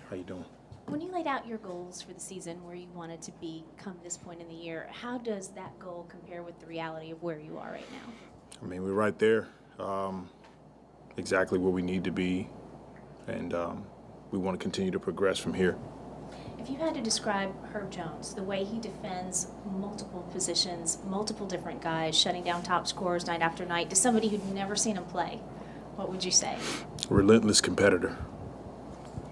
How you doing? When you laid out your goals for the season, where you wanted to be come this point in the year, how does that goal compare with the reality of where you are right now? I mean, we're right there, exactly where we need to be, and we want to continue to progress from here. If you had to describe Herb Jones, the way he defends multiple positions, multiple different guys, shutting down top scorers night after night, to somebody who'd never seen him play, what would you say? Relentless competitor.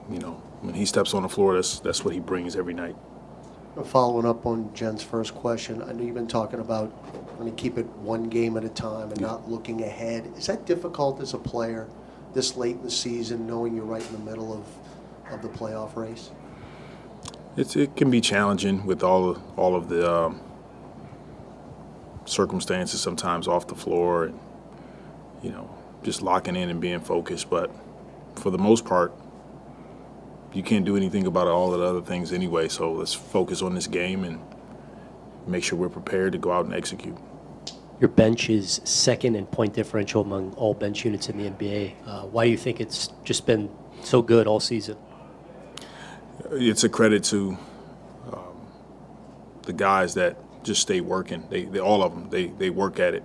You know, when he steps on the floor, that's what he brings every night. Following up on Jen's first question, I know you've been talking about going to keep it one game at a time and not looking ahead. Is that difficult as a player this late in the season, knowing you're right in the middle of the playoff race? It can be challenging with all of the circumstances sometimes off the floor, and you know, just locking in and being focused. But for the most part, you can't do anything about all of the other things anyway. So let's focus on this game and make sure we're prepared to go out and execute. Your bench is second in point differential among all bench units in the NBA. Why do you think it's just been so good all season? It's a credit to the guys that just stay working. They all of them. They work at it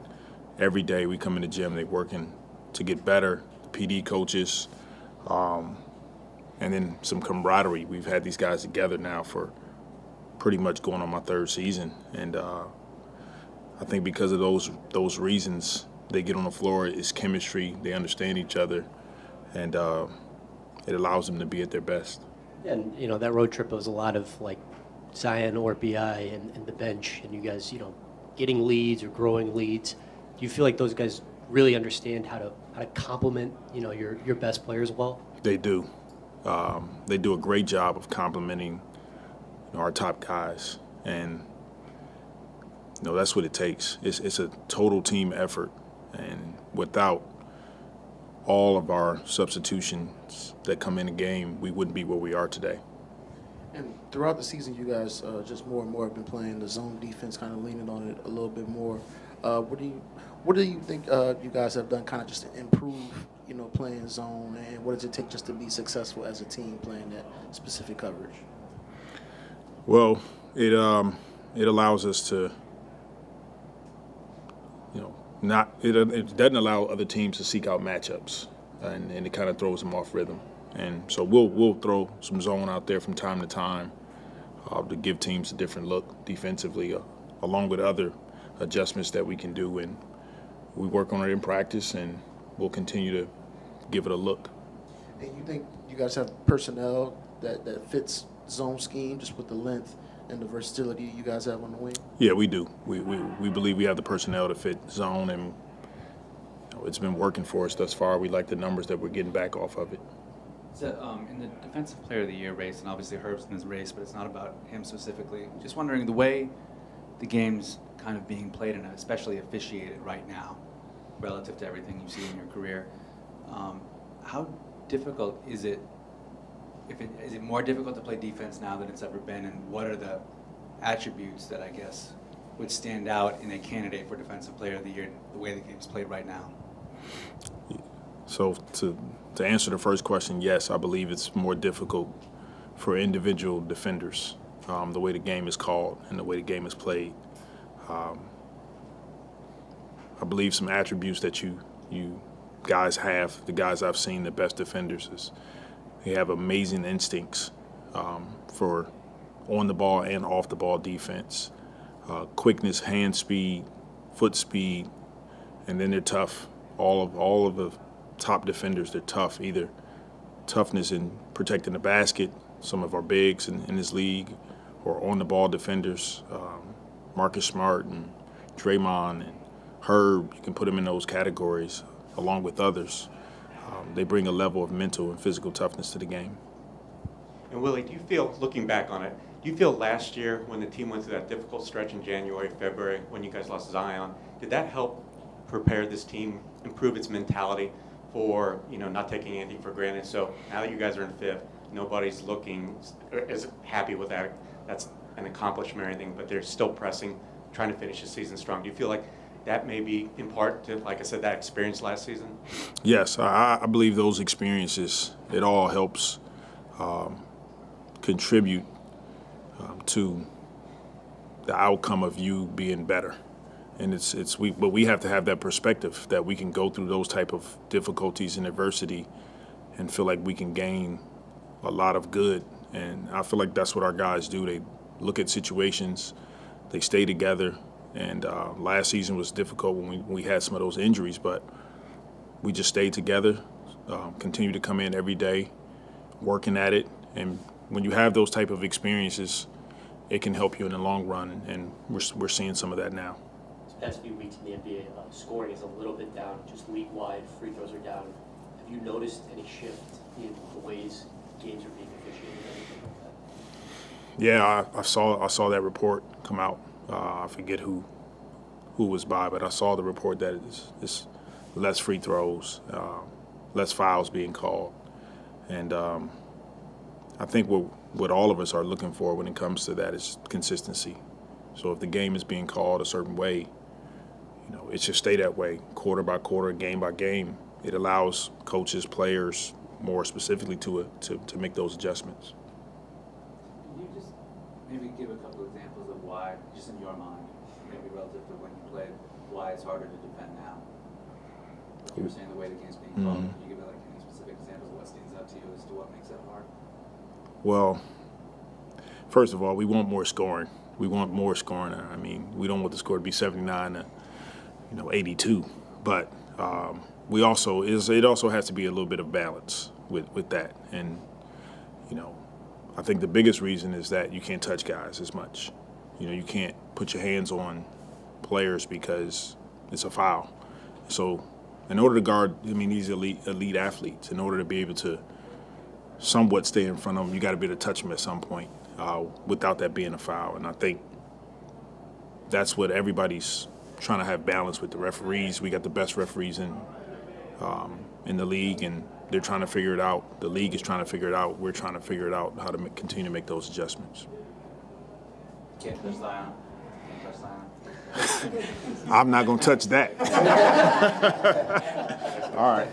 every day. We come in the gym. They working to get better. The PD coaches, and then some camaraderie. We've had these guys together now for pretty much going on my third season, and I think because of those reasons, they get on the floor. It's chemistry. They understand each other, and it allows them to be at their best. And, you know, that road trip was a lot of, like, Zion or BI and the bench, and you guys, you know, getting leads or growing leads. Do you feel like those guys really understand how to complement, you know, your best players well? They do. They do a great job of complementing, you know, our top guys, and you know, that's what it takes. It's a total team effort, and without all of our substitutions that come in the game, we wouldn't be where we are today. And throughout the season, you guys just more and more have been playing the zone defense, kind of leaning on it a little bit more. What do you think you guys have done, kind of just to improve, you know, playing zone, and what does it take just to be successful as a team playing that specific coverage? Well, it allows us to, you know, it doesn't allow other teams to seek out matchups, and it kind of throws them off rhythm. And so we'll throw some zone out there from time to time to give teams a different look defensively, along with other adjustments that we can do. And we work on it in practice, and we'll continue to give it a look. And you think you guys have personnel that fits zone scheme, just with the length and the versatility you guys have on the wing? Yeah, we do. We believe we have the personnel to fit zone, and you know, it's been working for us thus far. We like the numbers that we're getting back off of it. So, in the Defensive Player of the Year race, and obviously Herb's in this race, but it's not about him specifically. Just wondering, the way the game's kind of being played, and especially officiated right now, relative to everything you've seen in your career, how difficult is it? Is it more difficult to play defense now than it's ever been, and what are the attributes that I guess would stand out in a candidate for Defensive Player of the Year, the way the game's played right now? So to answer the first question, yes, I believe it's more difficult for individual defenders, the way the game is called and the way the game is played. I believe some attributes that you guys have, the guys I've seen, the best defenders, is they have amazing instincts for on-the-ball and off-the-ball defense, quickness, hand speed, foot speed, and then they're tough. All of the top defenders, they're tough, either toughness in protecting the basket, some of our bigs in this league, or on-the-ball defenders, Marcus Smart and Draymond and Herb. You can put them in those categories along with others. They bring a level of mental and physical toughness to the game. And Willie, do you feel, looking back on it, do you feel last year when the team went through that difficult stretch in January, February, when you guys lost Zion, did that help prepare this team, improve its mentality for, you know, not taking anything for granted? So now that you guys are in fifth, nobody's looking as happy with that. That's an accomplishment or anything, but they're still pressing, trying to finish the season strong. Do you feel like that may be in part to, like I said, that experience last season? Yes, I believe those experiences, it all helps contribute to the outcome of you being better. And but we have to have that perspective that we can go through those type of difficulties and adversity and feel like we can gain a lot of good. And I feel like that's what our guys do. They look at situations, they stay together. And last season was difficult when we had some of those injuries, but we just stayed together, continue to come in every day, working at it. And when you have those type of experiences, it can help you in the long run. And we're seeing some of that now. These past few weeks in the NBA, scoring is a little bit down, just league-wide. Free throws are down. Have you noticed any shift in the ways games are being officiated? Anything like that? Yeah, I saw that report come out. I forget who was by, but I saw the report that it's less free throws, less fouls being called, and I think what all of us are looking for when it comes to that is consistency. So if the game is being called a certain way, it should stay that way, quarter by quarter, game by game. It allows coaches, players, more specifically to make those adjustments. Can you just maybe give a couple examples of why, just in your mind, maybe relative to when you played, why it's harder to defend now? Like you were saying, the way the game's being called. Can you give me any specific examples of what stands out to you as to what makes it hard? Well, first of all, we want more scoring. We want more scoring. I mean, we don't want the score to be 79 to 82, but it also has to be a little bit of balance with that. And I think the biggest reason is that you can't touch guys as much. You can't put your hands on players because it's a foul. So in order to guard, these elite athletes, in order to be able to somewhat stay in front of them, you got to be able to touch them at some point without that being a foul. And I think that's what everybody's trying to have balance with. The referees. We got the best referees in the league, and they're trying to figure it out. The league is trying to figure it out. We're trying to figure it out how to continue to make those adjustments. Can't touch Zion. Can't touch Zion. I'm not going to touch that. All right.